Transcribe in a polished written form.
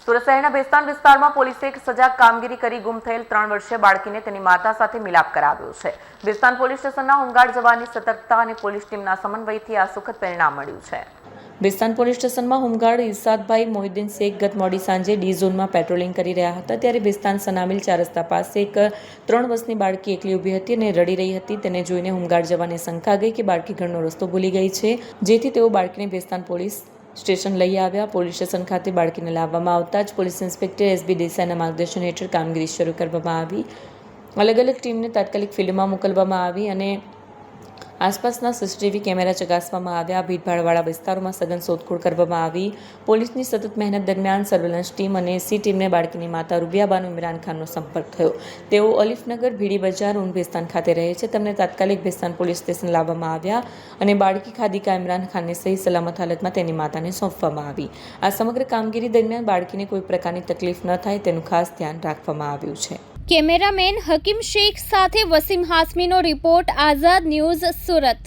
સુરત શહેરના ભેસ્તાન વિસ્તારમાં પોલીસે એક સજાગ કામગીરી કરી ગુમ થયેલ 3 વર્ષીય બાળકીને તેની માતા સાથે મિલાપ કરાવ્યો છે. ભેસ્તાન પોલીસ સ્ટેશનના હોમગાર્ડ જવાનની સતર્કતા અને પોલીસ ટીમના સમન્વયથી આ સુખદ પરિણામ મળ્યું છે. ભેસ્તાન પોલીસ સ્ટેશનમાં હોમગાર્ડ ઇરશાદભાઈ મોહિદ્દીન શેખ ગત મોડી સાંજે ડી ઝોનમાં પેટ્રોલિંગ કરી રહ્યા હતા ત્યારે ભેસ્તાન સનામિલ 4 રસ્તા પાસે એક 3 વર્ષની બાળકી એકલી ઊભી હતી અને રડી રહી હતી. તેને જોઈને હોમગાર્ડ જવાનને શંકા ગઈ કે બાળકી ઘરનો રસ્તો ભૂલી ગઈ છે, જેથી તેઓ બાળકીને ભેસ્તાન પોલીસ સ્ટેશન લઈ આવ્યા. પોલીસ સ્ટેશન ખાતે બાળકીને લાવવામાં આવતા જ પોલીસ ઇન્સ્પેક્ટર એસબી દેસાઈના માર્ગદર્શન હેઠળ કામગીરી શરૂ કરવામાં આવી. અલગ અલગ ટીમને તાત્કાલિક ફિલ્ડમાં મોકલવામાં આવી અને આસપાસના સીસીટીવી કેમેરા ચકાસવામાં આવ્યા. ભીડભાડવાળા વિસ્તારોમાં સઘન શોધખોળ કરવામાં આવી. પોલીસની સતત મહેનત દરમિયાન સર્વેલન્સ ટીમ અને સી ટીમને બાળકીની માતા રૂબિયાબાનુ ઇમરાન ખાનનો સંપર્ક થયો. તેઓ અલીફનગર ભીડી બજાર ઉન ભેસ્તાન ખાતે રહે છે. તેમને તાત્કાલિક ભેસ્તાન પોલીસ સ્ટેશન લાવવામાં આવ્યા અને બાળકી ખાદિકા ઇમરાન ખાનને સહી સલામત હાલતમાં તેની માતાને સોંપવામાં આવી. આ સમગ્ર કામગીરી દરમિયાન બાળકીને કોઈ પ્રકારની તકલીફ ન થાય તેનું ખાસ ધ્યાન રાખવામાં આવ્યું છે. કેમેરામેન હકીમ શેખ સાથે વસીમ હાસમીનો રિપોર્ટ, આઝાદ ન્યૂઝ, સુરત.